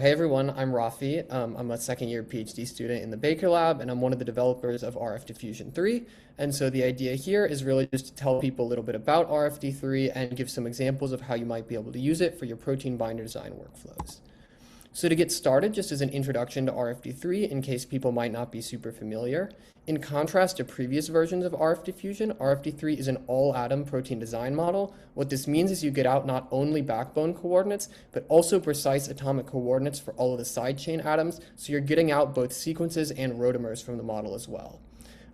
Hey everyone, I'm Rafi. I'm a second-year PhD student in the Baker Lab, and I'm one of the developers of RFDiffusion3. And so the idea here is really just to tell people a little bit about RFD3 and give some examples of how you might be able to use it for your protein binder design workflows. So to get started, just as an introduction to RFD3, in case people might not be super familiar, in contrast to previous versions of RFDiffusion, RFD3 is an all-atom protein design model. What this means is you get out not only backbone coordinates, but also precise atomic coordinates for all of the sidechain atoms, so you're getting out both sequences and rotamers from the model as well.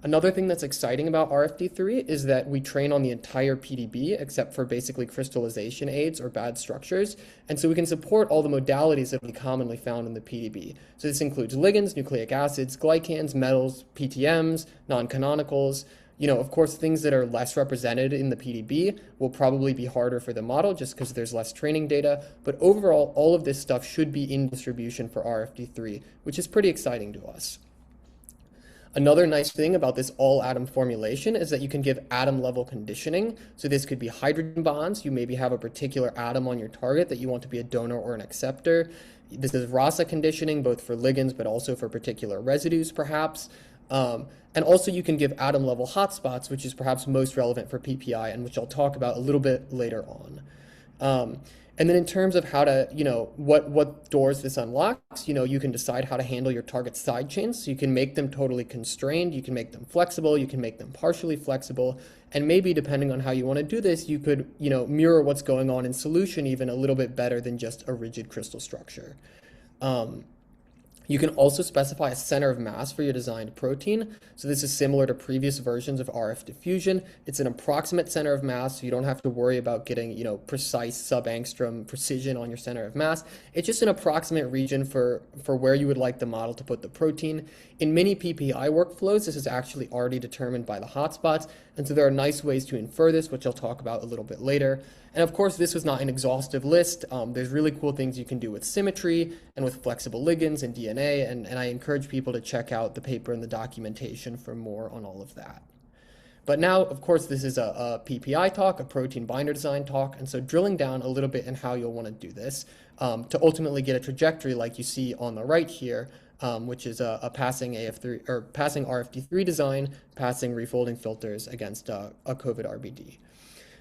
Another thing that's exciting about RFD3 is that we train on the entire PDB except for basically crystallization aids or bad structures, and so we can support all the modalities that we commonly found in the PDB. So this includes ligands, nucleic acids, glycans, metals, PTMs, non-canonicals. Of course, things that are less represented in the PDB will probably be harder for the model just because there's less training data, but overall, all of this stuff should be in distribution for RFD3, which is pretty exciting to us. Another nice thing about this all-atom formulation is that you can give atom-level conditioning. So this could be hydrogen bonds. You maybe have a particular atom on your target that you want to be a donor or an acceptor. This is rasa conditioning, both for ligands, but also for particular residues, perhaps. And also you can give atom-level hotspots, which is perhaps most relevant for PPI, and which I'll talk about a little bit later on. And then in terms of how to, what doors this unlocks, you can decide how to handle your target sidechains. So you can make them totally constrained, you can make them flexible, you can make them partially flexible, and maybe depending on how you want to do this, you could, mirror what's going on in solution even a little bit better than just a rigid crystal structure. You can also specify a center of mass for your designed protein. So this is similar to previous versions of RFDiffusion. It's an approximate center of mass, so you don't have to worry about getting, precise sub-angstrom precision on your center of mass. It's just an approximate region for where you would like the model to put the protein. In many PPI workflows, this is actually already determined by the hotspots, and so there are nice ways to infer this, which I'll talk about a little bit later. And of course, this was not an exhaustive list. There's really cool things you can do with symmetry and with flexible ligands and DNA, and I encourage people to check out the paper and the documentation for more on all of that. But now, of course, this is a PPI talk, a protein binder design talk, and so drilling down a little bit in how you'll want to do this to ultimately get a trajectory like you see on the right here, which is a passing AF3 or passing RFD3 design, passing refolding filters against a COVID RBD.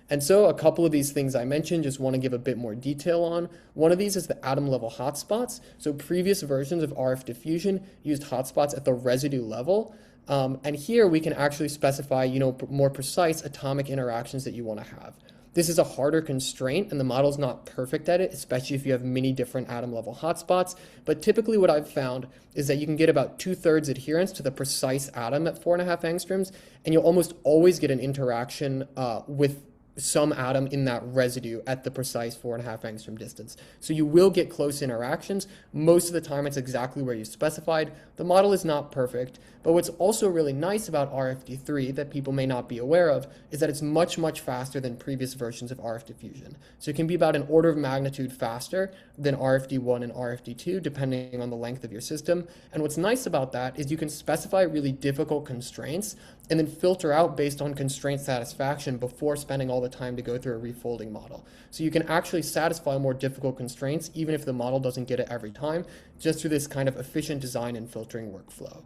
And so a couple of these things I mentioned, just want to give a bit more detail on. One of these is the atom level hotspots. So previous versions of RFDiffusion used hotspots at the residue level. And here we can actually specify, more precise atomic interactions that you want to have. This is a harder constraint, and the model's not perfect at it, especially if you have many different atom level hotspots. But typically what I've found is that you can get about 2/3 adherence to the precise atom at 4.5 angstroms, and you'll almost always get an interaction with some atom in that residue at the precise 4.5 angstrom distance. So you will get close interactions. Most of the time it's exactly where you specified. The model is not perfect, but what's also really nice about RFD3 that people may not be aware of is that it's much, much faster than previous versions of RFDiffusion. So it can be about an order of magnitude faster than RFD1 and RFD2, depending on the length of your system. And what's nice about that is you can specify really difficult constraints and then filter out based on constraint satisfaction before spending all the time to go through a refolding model. So you can actually satisfy more difficult constraints even if the model doesn't get it every time, just through this kind of efficient design and filtering workflow.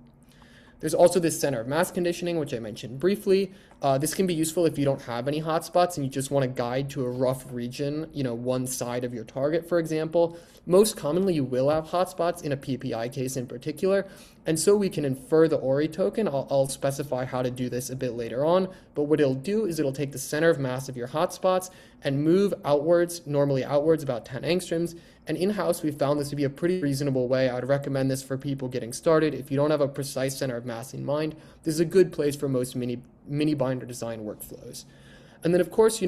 There's also this center of mass conditioning, which I mentioned briefly. This can be useful if you don't have any hotspots and you just want to guide to a rough region, one side of your target, for example. Most commonly, you will have hotspots in a PPI case in particular, and so we can infer the ORI token. I'll specify how to do this a bit later on, but what it'll do is it'll take the center of mass of your hotspots and move outwards, normally outwards about 10 angstroms, and in-house we found this to be a pretty reasonable way. I would recommend this for people getting started. If you don't have a precise center of mass in mind, this is a good place for most mini binder design workflows. And then of course,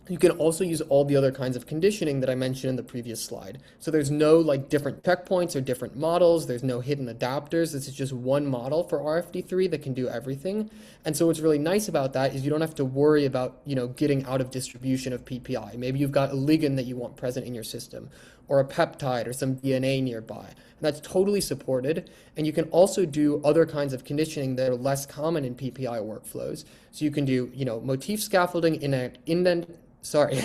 you can also use all the other kinds of conditioning that I mentioned in the previous slide. So there's no different checkpoints or different models. There's no hidden adapters. This is just one model for RFD3 that can do everything. And so what's really nice about that is you don't have to worry about, getting out of distribution of PPI. Maybe you've got a ligand that you want present in your system, or a peptide or some DNA nearby. And that's totally supported. And you can also do other kinds of conditioning that are less common in PPI workflows. So you can do, Motif scaffolding, sorry,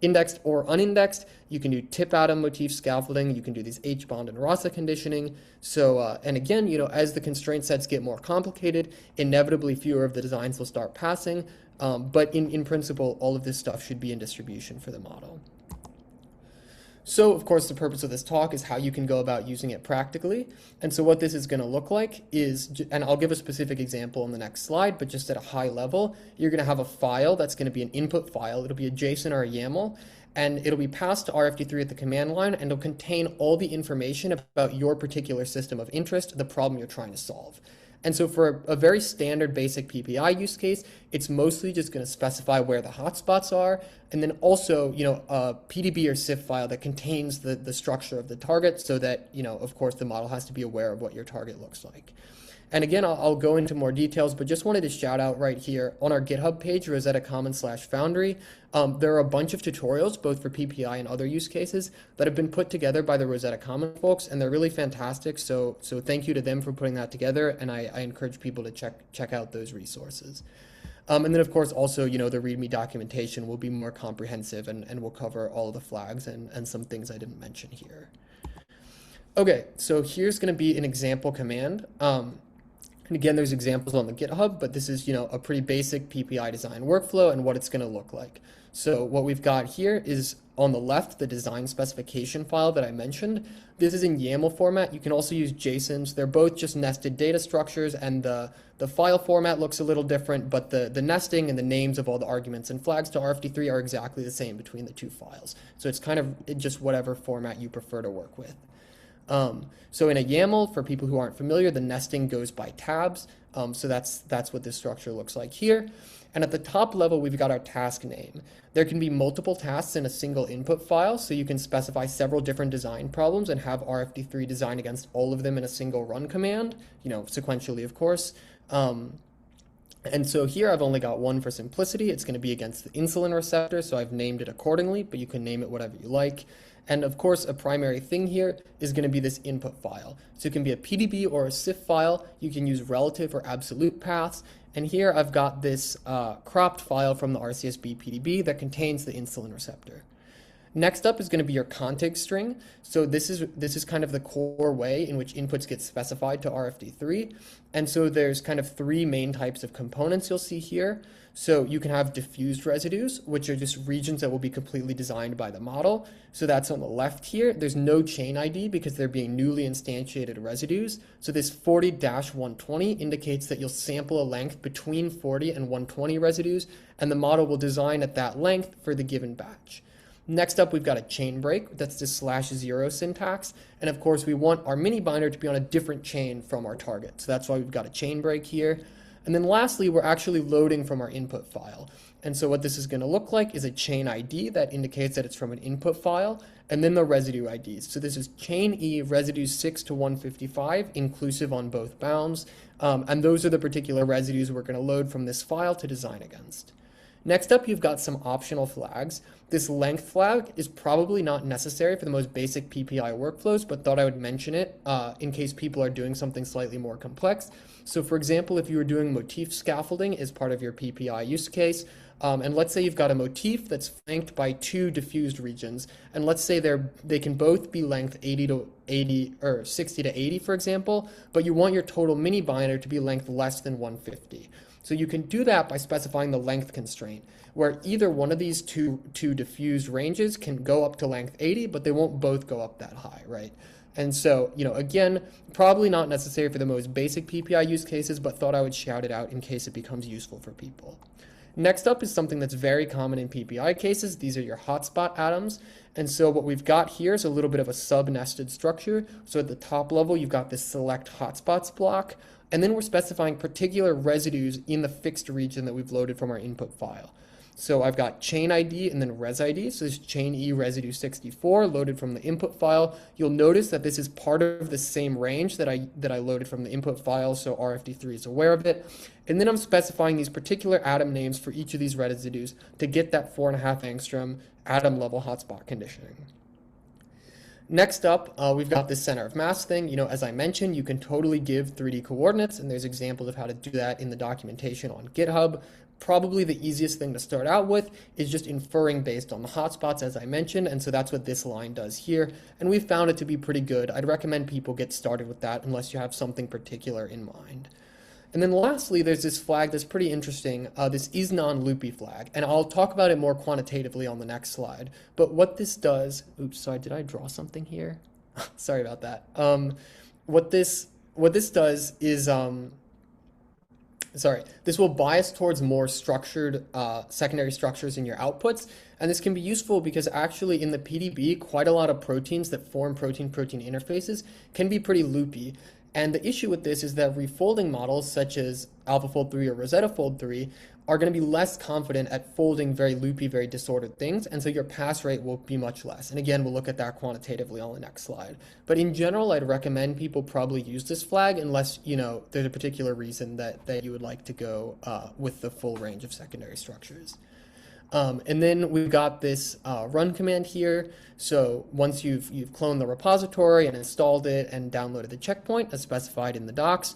indexed or unindexed. You can do tip atom motif scaffolding. You can do these H-bond and Rasa conditioning. So, and again, as the constraint sets get more complicated, inevitably fewer of the designs will start passing. But in principle, all of this stuff should be in distribution for the model. So, of course, the purpose of this talk is how you can go about using it practically. And so what this is going to look like is, and I'll give a specific example in the next slide, but just at a high level, you're going to have a file that's going to be an input file. It'll be a JSON or a YAML, and it'll be passed to RFD3 at the command line, and it'll contain all the information about your particular system of interest, the problem you're trying to solve. And so for a very standard basic PPI use case, it's mostly just going to specify where the hotspots are, and then also, a PDB or CIF file that contains the structure of the target so that, of course, the model has to be aware of what your target looks like. And again, I'll go into more details, but just wanted to shout out right here on our GitHub page, Rosetta Commons/Foundry. There are a bunch of tutorials, both for PPI and other use cases, that have been put together by the Rosetta Commons folks, and they're really fantastic. So thank you to them for putting that together, and I encourage people to check out those resources. And then, of course, also, the README documentation will be more comprehensive and will cover all of the flags and some things I didn't mention here. Okay, so here's going to be an example command. And again, there's examples on the GitHub, but this is, a pretty basic PPI design workflow and what it's going to look like. So what we've got here is on the left, the design specification file that I mentioned. This is in YAML format. You can also use JSONs. They're both just nested data structures, and the file format looks a little different, but the nesting and the names of all the arguments and flags to RFD3 are exactly the same between the two files. So it's kind of just whatever format you prefer to work with. So in a YAML, for people who aren't familiar, the nesting goes by tabs. So that's what this structure looks like here. And at the top level, we've got our task name. There can be multiple tasks in a single input file, so you can specify several different design problems and have RFD3 design against all of them in a single run command, sequentially, of course. And so here I've only got one for simplicity. It's going to be against the insulin receptor, so I've named it accordingly, but you can name it whatever you like. And of course, a primary thing here is going to be this input file. So it can be a PDB or a CIF file. You can use relative or absolute paths. And here I've got this cropped file from the RCSB PDB that contains the insulin receptor. Next up is going to be your config string. So this is kind of the core way in which inputs get specified to RFD3. And so there's kind of three main types of components you'll see here. So you can have diffused residues, which are just regions that will be completely designed by the model. So that's on the left here. There's no chain ID because they're being newly instantiated residues. So this 40-120 indicates that you'll sample a length between 40 and 120 residues, and the model will design at that length for the given batch. Next up, we've got a chain break. That's this /0 syntax. And of course, we want our mini binder to be on a different chain from our target. So that's why we've got a chain break here. And then lastly, we're actually loading from our input file. And so what this is going to look like is a chain ID that indicates that it's from an input file, and then the residue IDs. So this is chain E residues 6 to 155, inclusive on both bounds. And those are the particular residues we're going to load from this file to design against. Next up, you've got some optional flags. This length flag is probably not necessary for the most basic PPI workflows, but thought I would mention it in case people are doing something slightly more complex. So for example, if you were doing motif scaffolding as part of your PPI use case, and let's say you've got a motif that's flanked by two diffused regions, and let's say they can both be length 80 to 80 or 60 to 80, for example, but you want your total mini binder to be length less than 150. So you can do that by specifying the length constraint, where either one of these two diffused ranges can go up to length 80, but they won't both go up that high, right? And so, again, probably not necessary for the most basic PPI use cases, but thought I would shout it out in case it becomes useful for people. Next up is something that's very common in PPI cases. These are your hotspot atoms. And so what we've got here is a little bit of a sub-nested structure. So at the top level, you've got this select hotspots block. And then we're specifying particular residues in the fixed region that we've loaded from our input file. So I've got chain ID and then res ID. So this is chain E residue 64 loaded from the input file. You'll notice that this is part of the same range that I loaded from the input file, so RFD3 is aware of it. And then I'm specifying these particular atom names for each of these residues to get that 4.5 angstrom atom level hotspot conditioning. Next up, we've got this center of mass thing. As I mentioned, you can totally give 3D coordinates, and there's examples of how to do that in the documentation on GitHub. probably the easiest thing to start out with is just inferring based on the hotspots, as I mentioned, and so that's what this line does here, and we found it to be pretty good. I'd recommend people get started with that unless you have something particular in mind. And then lastly, there's this flag that's pretty interesting, this is non-loopy flag, and I'll talk about it more quantitatively on the next slide. But what this does, oops, sorry, did I draw something here? Sorry about that. What this does is, this will bias towards more structured secondary structures in your outputs, and this can be useful because actually in the PDB, quite a lot of proteins that form protein-protein interfaces can be pretty loopy. And the issue with this is that refolding models such as AlphaFold 3 or RosettaFold 3 are going to be less confident at folding very loopy, very disordered things, and so your pass rate will be much less. And again, we'll look at that quantitatively on the next slide. But in general, I'd recommend people probably use this flag unless, there's a particular reason that you would like to go with the full range of secondary structures. And then we've got this run command here. So once you've cloned the repository and installed it and downloaded the checkpoint as specified in the docs,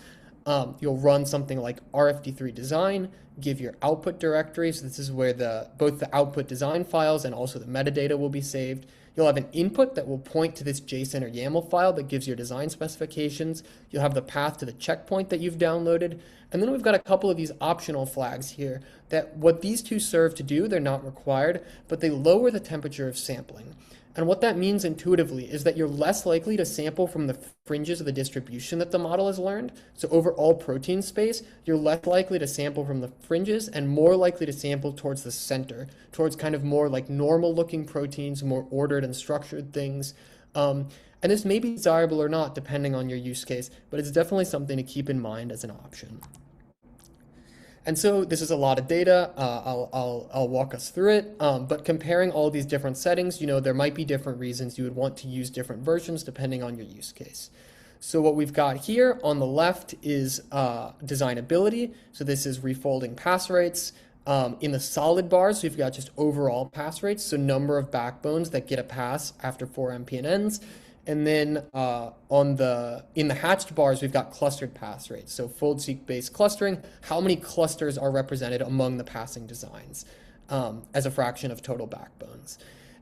you'll run something like RFD3 design, give your output directory. So this is where both the output design files and also the metadata will be saved. You'll have an input that will point to this JSON or YAML file that gives your design specifications. You'll have the path to the checkpoint that you've downloaded. And then we've got a couple of these optional flags here that what these two serve to do, they're not required, but they lower the temperature of sampling. And what that means intuitively is that you're less likely to sample from the fringes of the distribution that the model has learned. So over all protein space, you're less likely to sample from the fringes and more likely to sample towards the center, towards kind of more like normal looking proteins, more ordered and structured things. And this may be desirable or not depending on your use case, but it's definitely something to keep in mind as an option. And so this is a lot of data. I'll walk us through it. But comparing all these different settings, there might be different reasons you would want to use different versions depending on your use case. So what we've got here on the left is designability. So this is refolding pass rates. In the solid bars, we've got just overall pass rates, so number of backbones that get a pass after 4 MPNNs. And then in the hatched bars, we've got clustered pass rates. So fold-seq-based clustering, how many clusters are represented among the passing designs as a fraction of total backbones.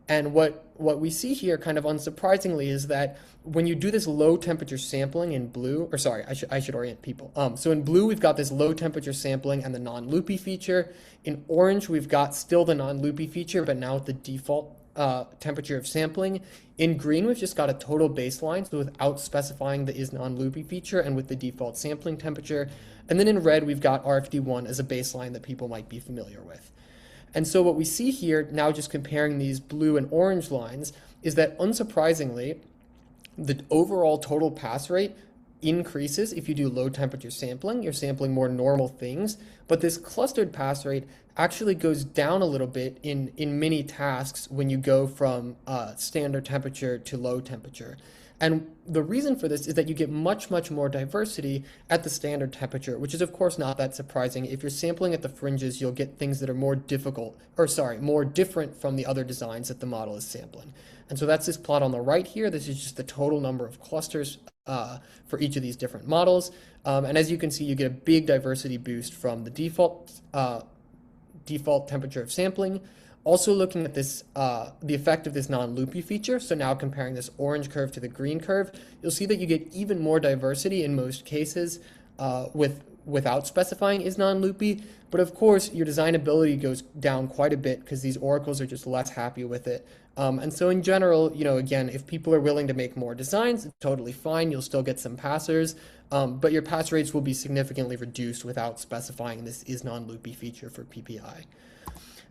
And what we see here, kind of unsurprisingly, is that when you do this low temperature sampling in blue, or sorry, I should orient people. So in blue, we've got this low temperature sampling and the non-loopy feature. In orange, we've got still the non-loopy feature, but now with the default temperature of sampling. In green, we've just got a total baseline, so without specifying the is non-loopy feature and with the default sampling temperature. And then in red, we've got RFD1 as a baseline that people might be familiar with. And so what we see here, now just comparing these blue and orange lines, is that unsurprisingly, the overall total pass rate increases if you do low temperature sampling. You're sampling more normal things, but this clustered pass rate actually goes down a little bit in many tasks when you go from standard temperature to low temperature. And the reason for this is that you get much, much more diversity at the standard temperature, which is of course not that surprising. If you're sampling at the fringes, you'll get things that are more different from the other designs that the model is sampling. And so that's this plot on the right here. This is just the total number of clusters for each of these different models. And as you can see, you get a big diversity boost from the default temperature of sampling. Also looking at this, the effect of this non-loopy feature, so now comparing this orange curve to the green curve, you'll see that you get even more diversity in most cases without specifying is non-loopy, but of course your designability goes down quite a bit because these oracles are just less happy with it. And so in general, again, if people are willing to make more designs, it's totally fine, you'll still get some passers, but your pass rates will be significantly reduced without specifying this is non-loopy feature for PPI.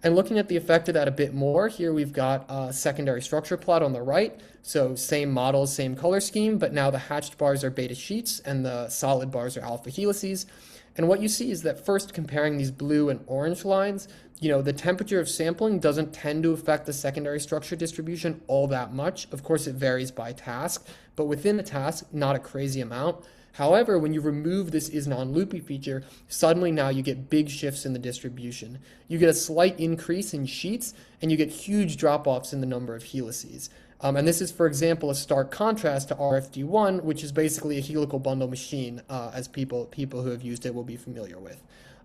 And looking at the effect of that a bit more, here we've got a secondary structure plot on the right. So same models, same color scheme, but now the hatched bars are beta sheets and the solid bars are alpha helices. And what you see is that first comparing these blue and orange lines, the temperature of sampling doesn't tend to affect the secondary structure distribution all that much. Of course, it varies by task, but within a task, not a crazy amount. However, when you remove this is non-loopy feature, suddenly now you get big shifts in the distribution. You get a slight increase in sheets, and you get huge drop-offs in the number of helices. And this is, for example, a stark contrast to RFD1, which is basically a helical bundle machine, as people who have used it will be familiar with.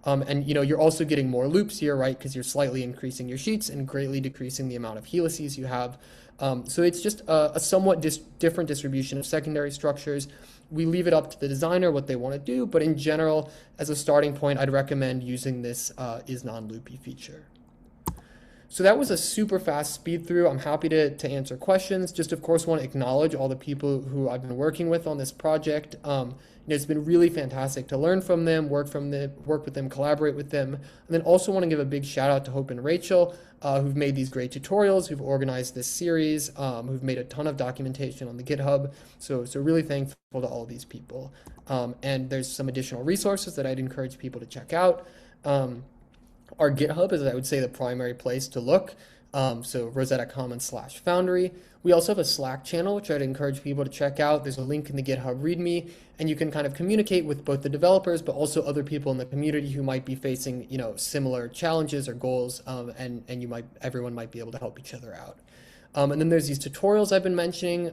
And you're also getting more loops here, right? Because you're slightly increasing your sheets and greatly decreasing the amount of helices you have. So it's just a somewhat different distribution of secondary structures. We leave it up to the designer what they want to do, but in general, as a starting point, I'd recommend using this is non-loopy feature. So that was a super fast speed through. I'm happy to answer questions. Just of course want to acknowledge all the people who I've been working with on this project. It's been really fantastic to learn from them, work with them, collaborate with them. And then also want to give a big shout out to Hope and Rachel, who've made these great tutorials, who've organized this series, who've made a ton of documentation on the GitHub. So really thankful to all these people. And there's some additional resources that I'd encourage people to check out. Our GitHub is, I would say, the primary place to look. So Rosetta Commons/Foundry. We also have a Slack channel, which I'd encourage people to check out. There's a link in the GitHub README, and you can kind of communicate with both the developers, but also other people in the community who might be facing, similar challenges or goals, and everyone might be able to help each other out. And then there's these tutorials I've been mentioning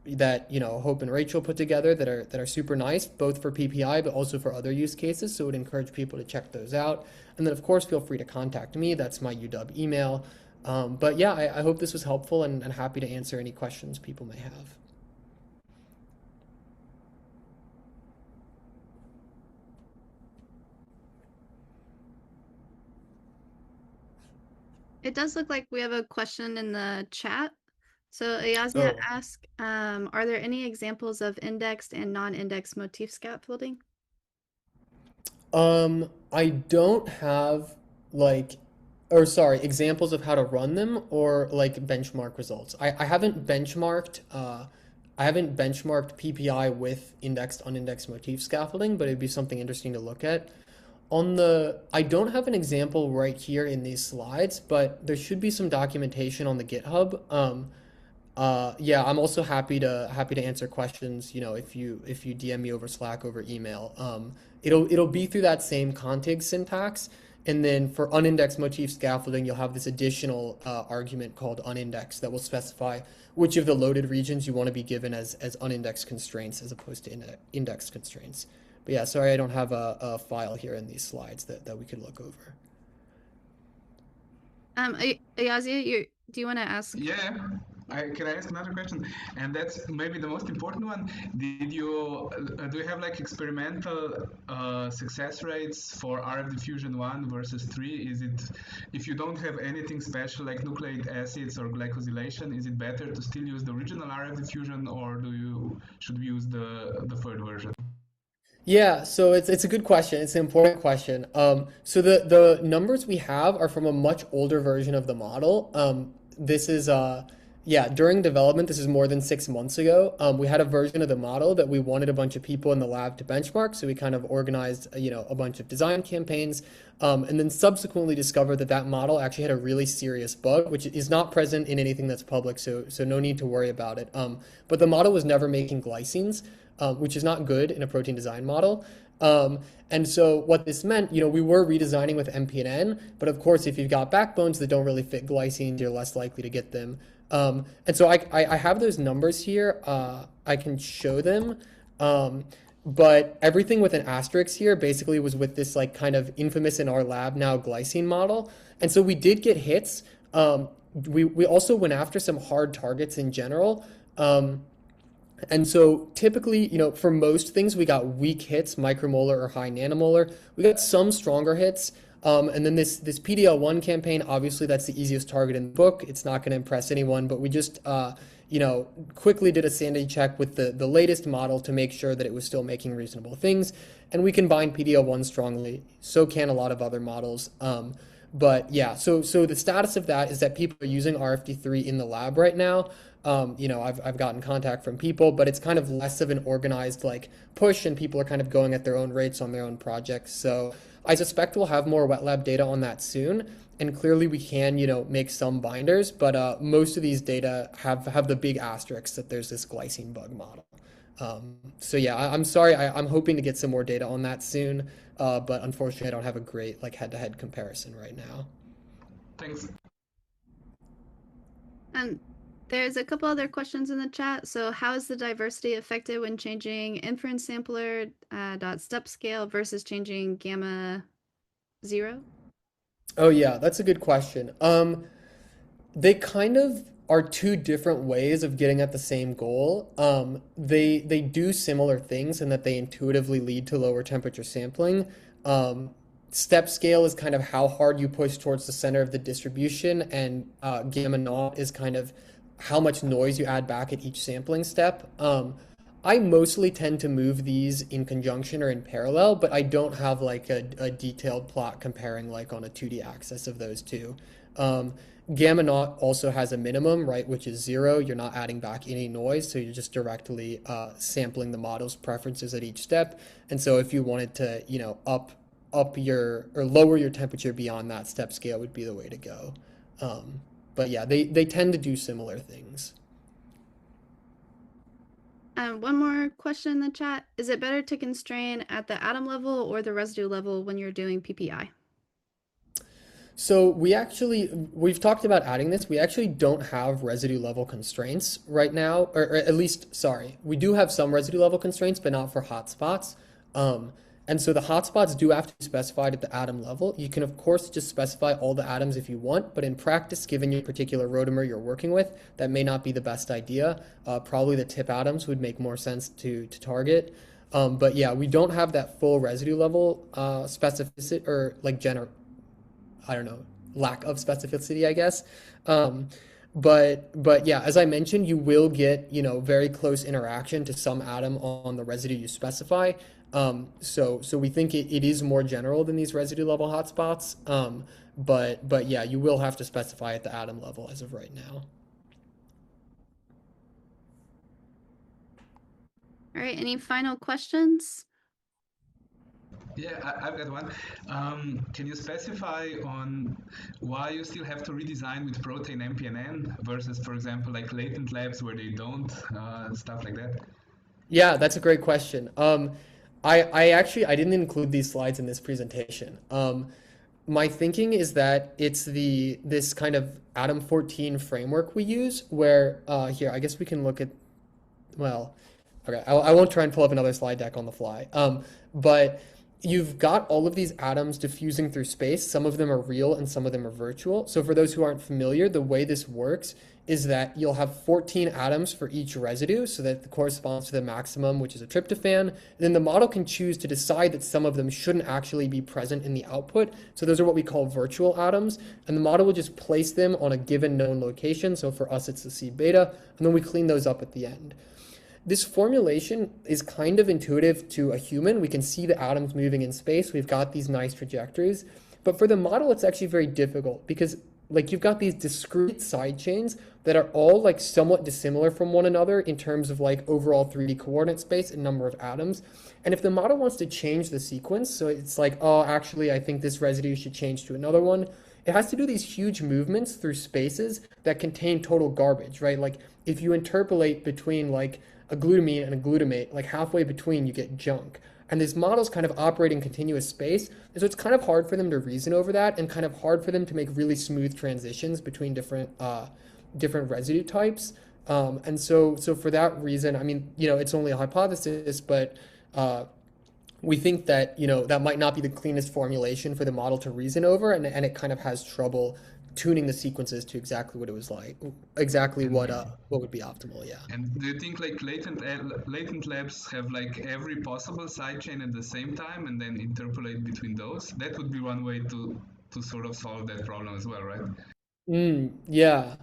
that Hope and Rachel put together that are super nice, both for PPI but also for other use cases. So I would encourage people to check those out. And then of course feel free to contact me. That's my UW email. But yeah, I hope this was helpful and happy to answer any questions people may have. It does look like we have a question in the chat. So Ayazia asked, are there any examples of indexed and non-indexed motif scaffolding? I don't have examples of how to run them or like benchmark results. I haven't benchmarked PPI with indexed, unindexed motif scaffolding, but it'd be something interesting to look at. I don't have an example right here in these slides, but there should be some documentation on the GitHub. Yeah, I'm also happy to answer questions, if you DM me over Slack, over email. It'll be through that same config syntax. And then for unindexed motif scaffolding, you'll have this additional argument called unindexed that will specify which of the loaded regions you want to be given as unindexed constraints as opposed to indexed constraints. But yeah, sorry, I don't have a file here in these slides that we could look over. Ayazia, do you want to ask? Yeah, can I ask another question? And that's maybe the most important one. Did you do you have like experimental success rates for RFDiffusion 1 versus 3? Is it, if you don't have anything special like nucleic acids or glycosylation, is it better to still use the original RFDiffusion, or should we use the third version? Yeah, so it's a good question. It's an important question. So the numbers we have are from a much older version of the model. This is yeah, during development, this is more than 6 months ago. We had a version of the model that we wanted a bunch of people in the lab to benchmark, so we kind of organized a bunch of design campaigns, and then subsequently discovered that model actually had a really serious bug, which is not present in anything that's public, so no need to worry about it. But the model was never making glycines, which is not good in a protein design model. And so what this meant, we were redesigning with MPNN, but of course, if you've got backbones that don't really fit glycines, you're less likely to get them. And so I have those numbers here. I can show them. But everything with an asterisk here basically was with this like kind of infamous in our lab now glycine model. And so we did get hits. We also went after some hard targets in general. And so typically, for most things, we got weak hits, micromolar or high nanomolar. We got some stronger hits. And then this PDL1 campaign, obviously that's the easiest target in the book. It's not going to impress anyone, but we just, quickly did a sanity check with the latest model to make sure that it was still making reasonable things. And we combined PDL1 strongly. So can a lot of other models. But yeah, so the status of that is that people are using RFD3 in the lab right now. I've gotten contact from people, but it's kind of less of an organized like push, and people are kind of going at their own rates on their own projects. So I suspect we'll have more wet lab data on that soon. And clearly we can, make some binders, but most of these data have the big asterisks that there's this glycine bug model. So yeah, I'm sorry. I'm hoping to get some more data on that soon, but unfortunately I don't have a great like head-to-head comparison right now. Thanks. And there's a couple other questions in the chat. So how is the diversity affected when changing inference sampler dot step scale versus changing gamma 0? Oh yeah, that's a good question. They kind of are two different ways of getting at the same goal. They do similar things in that they intuitively lead to lower temperature sampling. Um, Step scale is kind of how hard you push towards the center of the distribution, and gamma naught is kind of how much noise you add back at each sampling step. I mostly tend to move these in conjunction or in parallel, but I don't have like a detailed plot comparing like on a 2D axis of those two. Um, Gamma naught also has a minimum, right, which is 0. You're not adding back any noise, so you're just directly sampling the model's preferences at each step. And so if you wanted to, up your or lower your temperature beyond that, step scale would be the way to go. But yeah, they tend to do similar things. One more question in the chat. Is it better to constrain at the atom level or the residue level when you're doing PPI? So we've talked about adding this. We actually don't have residue level constraints right now, or at least, sorry, we do have some residue level constraints, but not for hotspots. And so the hotspots do have to be specified at the atom level. You can, of course, just specify all the atoms if you want, but in practice, given your particular rotamer you're working with, that may not be the best idea. Probably the tip atoms would make more sense to target. But yeah, we don't have that full residue level specificity or like I don't know, lack of specificity, I guess. But yeah, as I mentioned, you will get, very close interaction to some atom on the residue you specify. So we think it is more general than these residue level hotspots. But yeah, you will have to specify at the atom level as of right now. All right, any final questions? Yeah, I've got one. Can you specify on why you still have to redesign with protein MPNN versus, for example, like latent labs where they don't, stuff like that? Yeah, that's a great question. I didn't include these slides in this presentation. My thinking is that it's this kind of Atom 14 framework we use where here, I guess we can look at, well, okay, I won't try and pull up another slide deck on the fly. But you've got all of these atoms diffusing through space. Some of them are real and some of them are virtual. So for those who aren't familiar, the way this works is that you'll have 14 atoms for each residue, so that corresponds to the maximum, which is a tryptophan. And then the model can choose to decide that some of them shouldn't actually be present in the output. So those are what we call virtual atoms. And the model will just place them on a given known location. So for us, it's the C beta. And then we clean those up at the end. This formulation is kind of intuitive to a human. We can see the atoms moving in space. We've got these nice trajectories. But for the model, it's actually very difficult because you've got these discrete side chains that are all somewhat dissimilar from one another in terms of overall 3D coordinate space and number of atoms. And if the model wants to change the sequence, so it's oh, actually, I think this residue should change to another one, it has to do these huge movements through spaces that contain total garbage, right? If you interpolate between a glutamine and a glutamate, halfway between you get junk. And these models kind of operate in continuous space, and so it's kind of hard for them to reason over that, and kind of hard for them to make really smooth transitions between different residue types. And so for that reason, I mean, it's only a hypothesis, but we think that that might not be the cleanest formulation for the model to reason over, and it kind of has trouble tuning the sequences to exactly what it was exactly what would be optimal. Yeah. And do you think latent labs have every possible sidechain at the same time and then interpolate between those? That would be one way to sort of solve that problem as well, right? Yeah.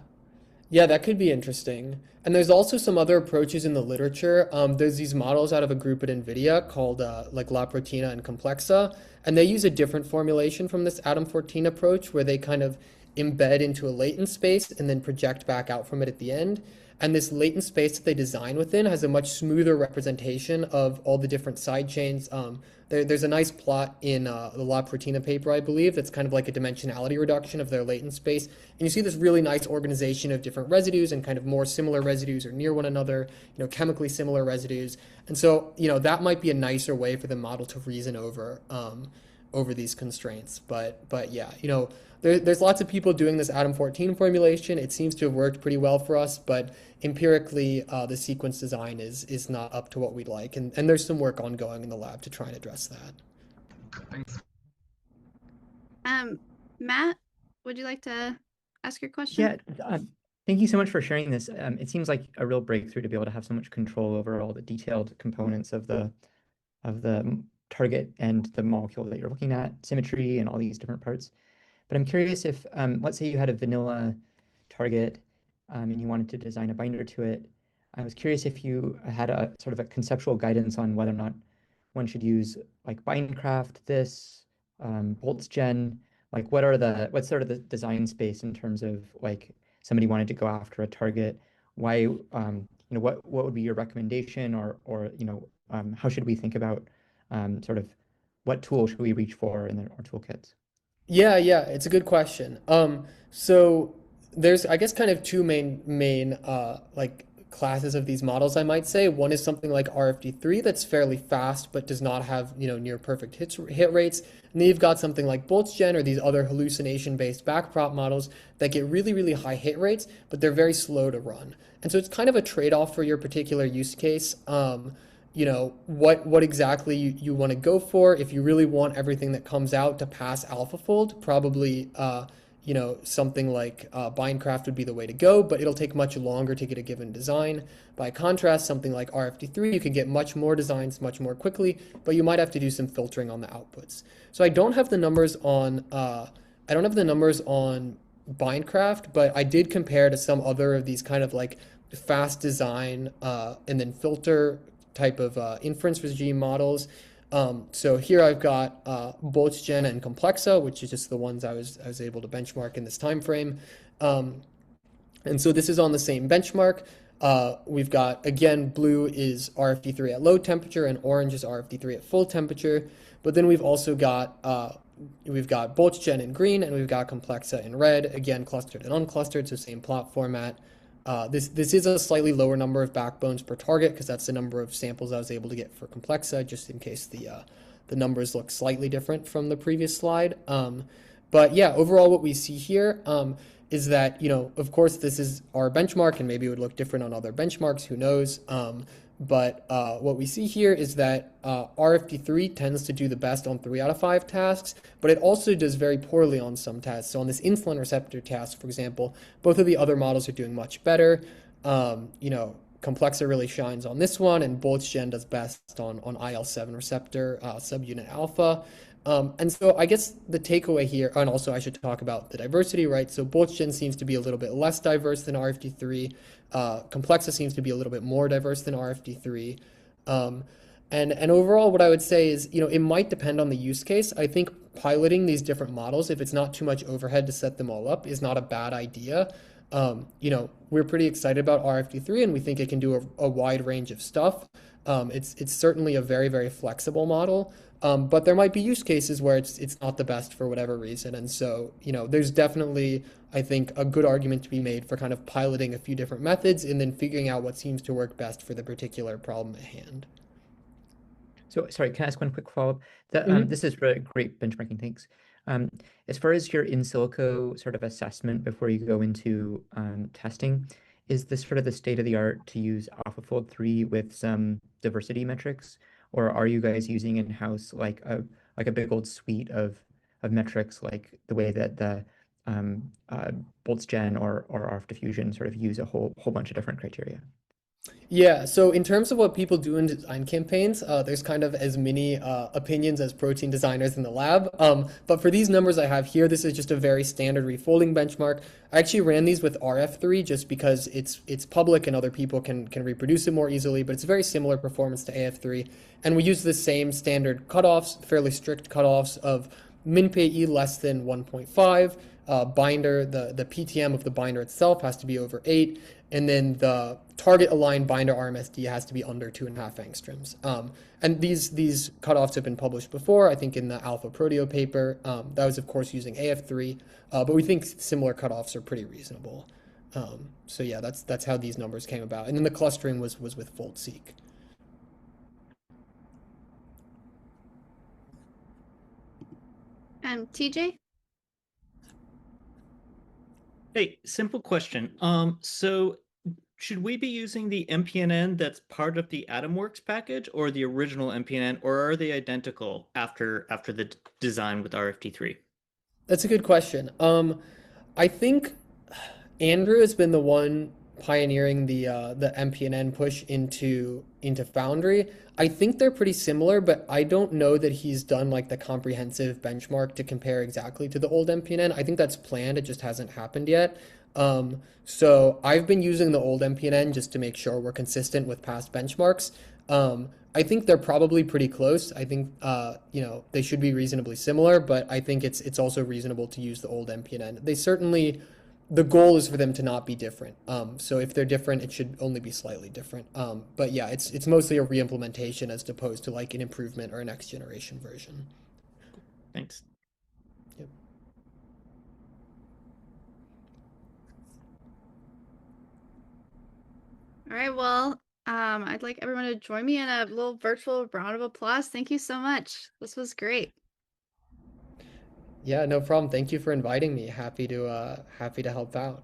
Yeah, that could be interesting. And there's also some other approaches in the literature. There's these models out of a group at NVIDIA called La Proteina and Complexa, and they use a different formulation from this Atom 14 approach where they kind of embed into a latent space and then project back out from it at the end. And this latent space that they design within has a much smoother representation of all the different side chains. There's a nice plot in the La Proteina paper, I believe, that's kind of like a dimensionality reduction of their latent space. And you see this really nice organization of different residues and kind of more similar residues or near one another, chemically similar residues. And so, that might be a nicer way for the model to reason over these constraints. But yeah, there's lots of people doing this Atom 14 formulation. It seems to have worked pretty well for us, but empirically, the sequence design is not up to what we'd like. And there's some work ongoing in the lab to try and address that. Thanks. Matt, would you like to ask your Yeah, question? thank you so much for sharing this. It seems like a real breakthrough to be able to have so much control over all the detailed components of the target and the molecule that you're looking at, symmetry and all these different parts. But I'm curious if, let's say you had a vanilla target and you wanted to design a binder to it. I was curious if you had a sort of a conceptual guidance on whether or not one should use like Bindcraft, this, BoltzGen, like what's sort of the design space in terms of like somebody wanted to go after a target, why, what would be your recommendation or how should we think about sort of what tool should we reach for in our toolkits? Yeah, it's a good question. So there's, I guess, kind of two main like classes of these models, I might say. One is something like RFD3 that's fairly fast but does not have, near perfect hit rates. And then you've got something like BoltzGen or these other hallucination-based backprop models that get really, really high hit rates, but they're very slow to run. And so it's kind of a trade-off for your particular use case. What exactly you want to go for. If you really want everything that comes out to pass AlphaFold, probably something like Bindcraft would be the way to go, but it'll take much longer to get a given design. By contrast, something like RFD3, you can get much more designs much more quickly, but you might have to do some filtering on the outputs. So I don't have the numbers on Bindcraft, but I did compare to some other of these kind of like fast design and then filter type of inference regime models. So here I've got BoltzGen and Complexa, which is just the ones I was able to benchmark in this time frame. And so this is on the same benchmark. We've got, again, blue is RFD3 at low temperature and orange is RFD3 at full temperature. But then we've also got BoltzGen in green and we've got Complexa in red, again, clustered and unclustered, so same plot format. This is a slightly lower number of backbones per target because that's the number of samples I was able to get for Complexa, just in case the numbers look slightly different from the previous slide. But yeah, overall what we see here is that, of course, this is our benchmark and maybe it would look different on other benchmarks, who knows. But what we see here is that RFD3 tends to do the best on 3 out of 5 tasks, but it also does very poorly on some tasks. So on this insulin receptor task, for example, both of the other models are doing much better. Complexa really shines on this one, and BoltzGen does best on IL-7 receptor subunit alpha. And so I guess the takeaway here, and also I should talk about the diversity, right? So BoltzGen seems to be a little bit less diverse than RFD3. Complexa seems to be a little bit more diverse than RFD3. And overall, what I would say is, it might depend on the use case. I think piloting these different models, if it's not too much overhead to set them all up, is not a bad idea. We're pretty excited about RFD3 and we think it can do a wide range of stuff. It's certainly a very, very flexible model. But there might be use cases where it's not the best for whatever reason. And so, there's definitely, I think, a good argument to be made for kind of piloting a few different methods and then figuring out what seems to work best for the particular problem at hand. So, sorry, can I ask one quick follow-up? This is really great benchmarking, thanks. As far as your in silico sort of assessment before you go into testing, is this sort of the state of the art to use AlphaFold 3 with some diversity metrics? Or are you guys using in-house like a big old suite of metrics, like the way that the BoltzGen or RFDiffusion sort of use a whole bunch of different criteria? Yeah, so in terms of what people do in design campaigns, there's kind of as many opinions as protein designers in the lab. But for these numbers I have here, this is just a very standard refolding benchmark. I actually ran these with RF3 just because it's public and other people can reproduce it more easily, but it's very similar performance to AF3. And we use the same standard cutoffs, fairly strict cutoffs of min-PE less than 1.5, binder, the PTM of the binder itself has to be over 8, and then the target aligned binder RMSD has to be under 2.5 angstroms. And these cutoffs have been published before, I think in the Alpha Proteo paper. That was, of course, using AF3, but we think similar cutoffs are pretty reasonable. So yeah, that's how these numbers came about. And then the clustering was with fold-seq. TJ? Hey, simple question. So should we be using the MPNN that's part of the AtomWorks package or the original MPNN, or are they identical after the design with RFD3? That's a good question. I think Andrew has been the one pioneering the MPNN push into Foundry. I think they're pretty similar, but I don't know that he's done like the comprehensive benchmark to compare exactly to the old MPNN. I think that's planned, it just hasn't happened yet. So I've been using the old MPNN just to make sure we're consistent with past benchmarks. I think they're probably pretty close. I think you know, they should be reasonably similar, but I think it's also reasonable to use the old MPNN. They certainly, the goal is for them to not be different. So if they're different, it should only be slightly different. But yeah, it's mostly a re-implementation as opposed to like an improvement or a next generation version. Thanks. Yep. All right, well, I'd like everyone to join me in a little virtual round of applause. Thank you so much. This was great. Yeah, no problem. Thank you for inviting me. Happy to help out.